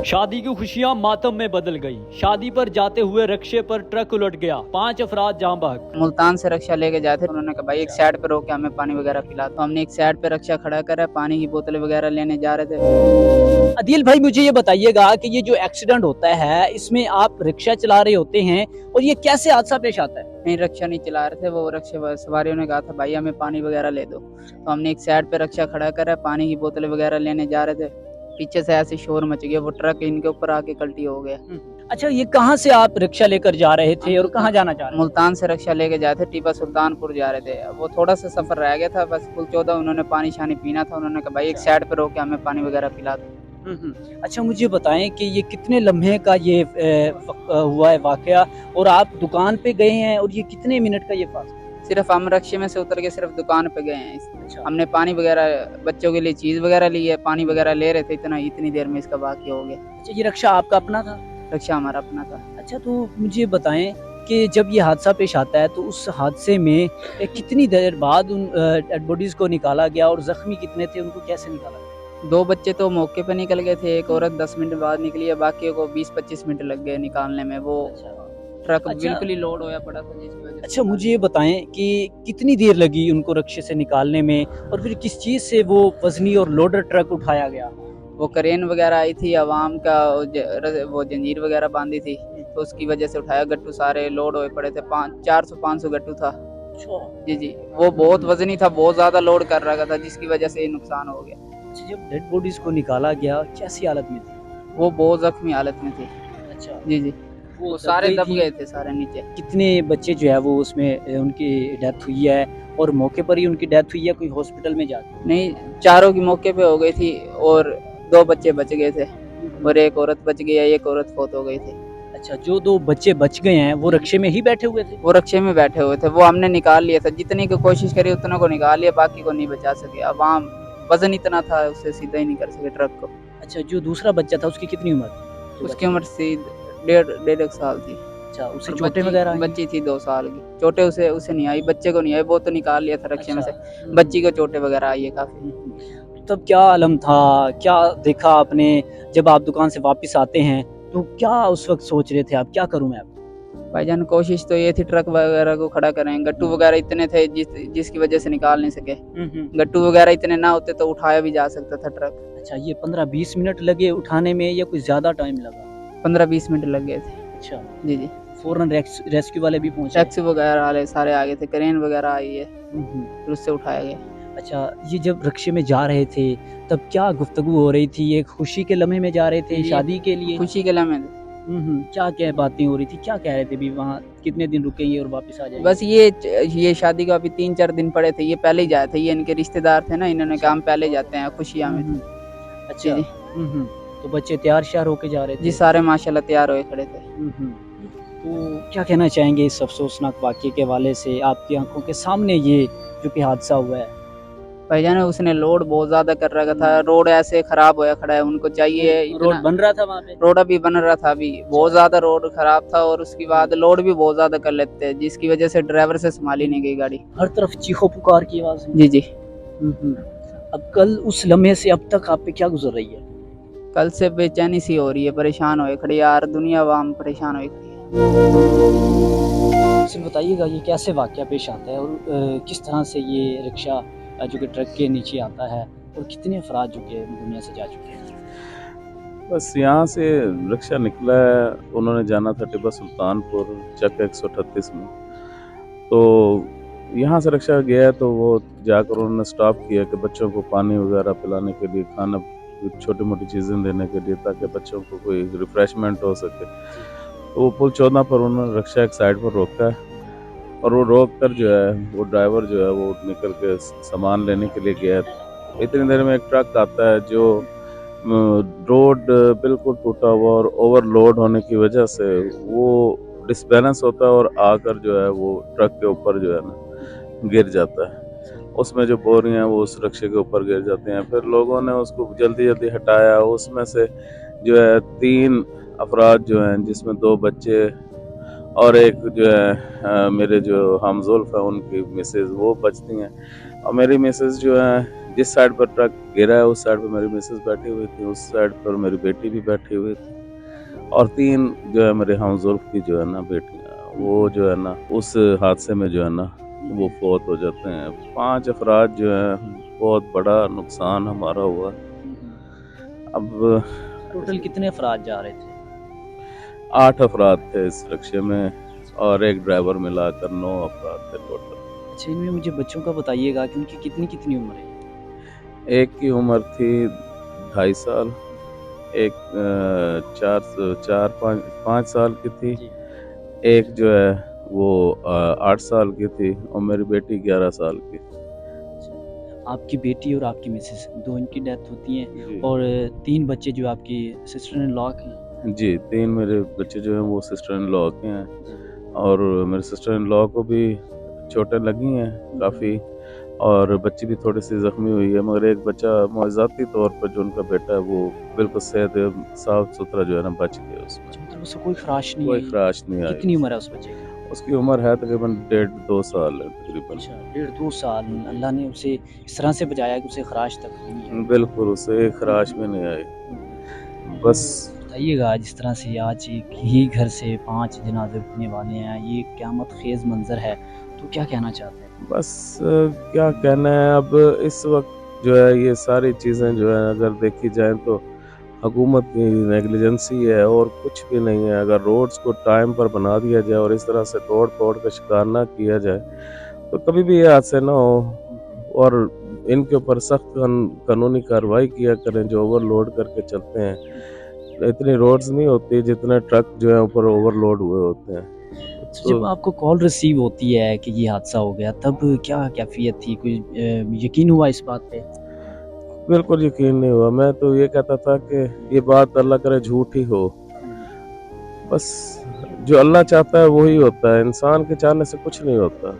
शादी की खुशियां मातम में बदल गई। शादी पर जाते हुए रक्षे पर ट्रक उलट गया, 5 अफराद जाँ बहक। मुल्तान से रक्षा लेके जाते थे। उन्होंने कहा भाई एक साइड पे रोक के हमें पानी वगैरह पिला, तो हमने एक साइड पे रक्षा खड़ा करा, पानी की बोतलें वगैरह लेने जा रहे थे। अदील भाई, मुझे ये बताइएगा कि ये जो एक्सीडेंट होता है इसमें आप रिक्शा चला रहे होते हैं और ये कैसे हादसा पेश आता है? नहीं, रक्षा नहीं चला रहे थे, वो रक्षा सवारियों ने कहा था भाई हमें पानी वगैरह ले दो, तो हमने एक साइड पे रक्षा खड़ा करा, पानी की बोतलें वगैरह लेने जा रहे थे। पीछे से ऐसे शोर मच गया, वो ट्रक इनके ऊपर आके कल्टी हो गया। अच्छा, ये कहाँ से आप रिक्शा लेकर जा रहे थे और कहाँ जाना चाह रहे थे? मुल्तान से रक्षा लेके जाते थे, टीपा सुल्तानपुर जा रहे थे। वो थोड़ा सा सफर रह गया था, बस पुल 14 उन्होंने पानी शानी पीना था। उन्होंने कहा भाई एक साइड पे रोक के हमें पानी वगैरह पिला दो। अच्छा, मुझे बताएं कि ये कितने लम्हे का ये हुआ है वाकया और आप दुकान पे गए हैं और ये कितने मिनट का ये फासला? सिर्फ हम रक्षे में से उतर के सिर्फ दुकान पे गए हैं। अच्छा। हमने पानी वगैरह बच्चों के लिए चीज वगैरह ली है, पानी वगैरह ले रहे थे, इतनी देर में इसका वाकया हो गया। अच्छा, ये रक्षा आपका अपना था? रक्षा हमारा अपना था। अच्छा, तो मुझे बताएं कि जब ये हादसा पेश आता है तो उस हादसे में कितनी देर बाद उन डेड बॉडीज को निकाला गया और जख्मी कितने थे, उनको कैसे निकाला गया? 2 बच्चे तो मौके पे निकल गए थे, एक औरत 10 मिनट बाद निकली है, बाकी को 20-25 मिनट लग गए निकालने में। वो ट्रक अच्छा। बिल्कुल ही लोड होया पड़ा था जिसकी वजह से। अच्छा, मुझे ये बताएं कि कितनी देर लगी उनको रक्षे से निकालने में और फिर किस चीज़ से वो वजनी और लोडर ट्रक उठाया गया? वो क्रेन वगैरह आई थी, अवाम का वो जंजीर वगैरह बांधी थी, तो उसकी वजह से उठाया। गट्टू सारे लोड हुए पड़े थे, 400-500 गट्टू था। जी जी, वो बहुत वजनी था, बहुत ज्यादा लोड कर रहा था, जिसकी वजह से नुकसान हो गया। अच्छा, जब डेड बॉडीज को निकाला गया कैसी हालत में थी? वो बहुत जख्मी हालत में थी। अच्छा, जी जी, वो सारे दब गए थे, सारे नीचे। कितने बच्चे जो है वो उसमें उनकी डेथ हुई है और मौके पर ही उनकी डेथ हुई है, कोई हॉस्पिटल में जाके? नहीं, चारों की मौके पे हो गई थी और 2 बच्चे बच गए थे और एक औरत बच गई है, एक औरत फौत हो गई थी। अच्छा, जो 2 बच्चे बच गए हैं वो रक्षे में ही बैठे हुए थे? वो रक्षे में बैठे हुए थे, वो हमने निकाल लिया था, जितनी की कोशिश करी उतना को निकाल लिया, बाकी को नहीं बचा सके। अब वहाँ वजन इतना था, उससे सीधा ही नहीं कर सके ट्रक को। अच्छा, जो दूसरा बच्चा था उसकी कितनी उम्र थी? उसकी उम्र से 1.5 साल थी। अच्छा, उसे और चोटें वगैरह आई? बच्ची थी 2 साल की। चोटें उसे नहीं आई, बच्चे को नहीं आई, वो तो निकाल लिया था रक्षे में से। अच्छा। बच्ची को चोटें वगैरह आई है काफी। तब क्या आलम था, क्या देखा आपने जब आप दुकान से वापस आते हैं, तो क्या उस वक्त सोच रहे थे आप, क्या करूं मैं अब? भाईजान कोशिश तो ये थी ट्रक वगैरह को खड़ा करें, गट्टू वगैरह इतने थे जिसकी वजह से निकाल नहीं सके। गट्टू वगैरह इतने ना होते तो उठाया भी जा सकता था ट्रक। अच्छा, ये 15-20 मिनट लगे उठाने में या कुछ ज्यादा टाइम लगा? 15-20 मिनट लग गए थे। अच्छा, जी जी, फौरन रेस्क्यू वाले भी पहुंचे? टैक्सी वगैरह वाले सारे आ गए थे, क्रेन वगैरह आई है, हम्म। फिर उससे उठाया गया। अच्छा, ये जब रक्षे में जा रहे थे तब क्या गुफ्तगू हो रही थी? ये खुशी के लम्हे में जा रहे थे, ये शादी के लिए? खुशी के लम्हे थे। क्या क्या बातें हो रही थी, क्या कह रहे थे भी वहाँ कितने दिन रुकेंगे और वापस आ जाएंगे? बस ये शादी को अभी 3-4 दिन पड़े थे, ये पहले ही जाए थे, ये इनके रिश्तेदार थे ना, इन्होंने काम पहले जाते हैं, खुशियाँ में थे। अच्छा। जी तो बच्चे तैयार श्यार होके जा रहे थे? जी, सारे माशाल्लाह तैयार हुए खड़े थे। तो क्या कहना चाहेंगे इस अफसोसनाक वाक़ये के हवाले से? आपकी आंखों के सामने ये जो कि हादसा हुआ है। भाईजान उसने लोड बहुत ज्यादा कर रखा था, रोड ऐसे खराब होया खड़ा है, उनको चाहिए रोड बन रहा था वहाँ पे? रोड अभी बन रहा था, अभी बहुत ज्यादा रोड खराब था और उसके बाद लोड भी बहुत ज्यादा कर लेते हैं, जिसकी वजह से ड्राइवर से संभाली नहीं गई गाड़ी। हर तरफ चीखों पुकार की आवाज। जी जी, अब कल उस लम्हे से अब तक आप पे क्या गुजर रही है? कल से बेचैनी सी हो रही है, परेशान हुए खड़ी यार, दुनिया आवाम परेशान हुई खड़ी है। सिर्फ बताइएगा ये कैसे वाक़या पेश आता है और किस तरह से ये रिक्शा जो कि ट्रक के नीचे आता है और कितने अफराद जो कि दुनिया से जा चुके हैं? बस यहाँ से रिक्शा निकला है, उन्होंने जाना था टिब्बा सुल्तानपुर चक 138 में, तो यहाँ से रिक्शा गया तो वो जाकर उन्होंने स्टॉप किया कि बच्चों को पानी वगैरह पिलाने के लिए, खाना, छोटी मोटी चीज़ें देने के लिए, ताकि बच्चों को कोई रिफ़्रेशमेंट हो सके। तो वो पुल 14 पर उन्होंने रिक्शा एक साइड पर रोका है और वो रोक कर जो है वो ड्राइवर जो है वो निकल के सामान लेने के लिए गया। इतनी देर में एक ट्रक आता है जो रोड बिल्कुल टूटा हुआ और ओवरलोड होने की वजह से वो डिसबैलेंस होता है और आकर जो है वो ट्रक के ऊपर जो है ना गिर जाता है। उसमें जो बोरियां हैं वो उस रिक्शे के ऊपर गिर जाते हैं। फिर लोगों ने उसको जल्दी जल्दी हटाया, उसमें से जो है 3 अफराद जो हैं, जिसमें 2 बच्चे और एक जो है मेरे जो हमज़ुल्फ़ है उनकी मिसेज़ वो बचती हैं, और मेरी मिसेज़ जो है जिस साइड पर ट्रक गिरा है उस साइड पर मेरी मिसेस बैठी हुई थी, उस साइड पर मेरी बेटी भी बैठी हुई थी और 3 जो है मेरे हमज़ुल्फ़ की जो है ना बेटियाँ, वो जो है ना उस हादसे में जो है ना वो फौत हो जाते हैं। 5 अफ़राद जो हैं, बहुत बड़ा नुकसान हमारा हुआ। अब टोटल कितने अफराद जा रहे थे? 8 अफ़राद थे इस रिक्शे में और एक ड्राइवर मिलाकर 9 अफ़राद थे टोटल। अच्छा, इनमें मुझे बच्चों का बताइएगा कि उनकी कितनी उम्र है? एक की उम्र थी 2.5 साल, एक 5 साल की थी, जी। एक जो है वो 8 साल की थी और मेरी बेटी 11 साल की। अच्छा, आपकी बेटी और आपकी मिसेस 2 इनकी डेथ होती हैं जी। और 3 बच्चे जो आपकी सिस्टर इन लॉ के हैं। जी, 3 मेरे बच्चे जो हैं वो सिस्टर इन लॉ के हैं जी। और मेरे सिस्टर इन लॉ को भी चोटें लगी हैं काफ़ी और बच्ची भी थोड़ी-सी ज़ख्मी हुई है, मगर एक बच्चा मुआवज़ाती तौर पर जो उनका बेटा है वो बिल्कुल सेहत साफ-सुथरा जो है ना बच गया उसमें। अच्छा, मतलब उससे कोई ख़राश नहीं कोई आई? ख़राश नहीं आई। कितनी उम्र है उस बच्चे की? उसकी उम्र है तकरीबन 1.5-2 साल है तकरीबन। अच्छा, डेढ़ 2 साल। जी। अल्लाह ने उसे इस तरह से बचाया कि उसे ख़राश तक भी नहीं आई। बिल्कुल, उसे एक ख़राश भी नहीं आई। तो बस बताइएगा, जिस तरह से आज एक ही घर से 5 जनाज़े उठने वाले हैं, ये क़यामत ख़ेज़ मंज़र है, तो क्या कहना चाहते हैं? बस क्या कहना है अब इस वक़्त जो है ये सारी चीज़ें जो है अगर देखी जाएँ तो हुकूमत की नेग्लिजेंसी है और कुछ भी नहीं है। अगर रोड्स को टाइम पर बना दिया जाए और इस तरह से तोड़-फोड़ का शिकार ना किया जाए, तो कभी भी ये हादसे ना हो और इनके ऊपर सख्त कानूनी कार्रवाई किया करें जो ओवरलोड करके चलते हैं। इतनी रोड्स नहीं होती जितने ट्रक जो है ऊपर ओवरलोड हुए होते हैं। तो तो जब आपको कॉल रिसीव होती है कि ये हादसा हो गया, तब क्या कैफ़ियत थी? कोई यकीन हुआ इस बात पे? बिल्कुल यकीन नहीं हुआ। मैं तो ये कहता था कि ये बात अल्लाह करे झूठ ही हो। बस जो अल्लाह चाहता है वही होता है, इंसान के चाहने से कुछ नहीं होता।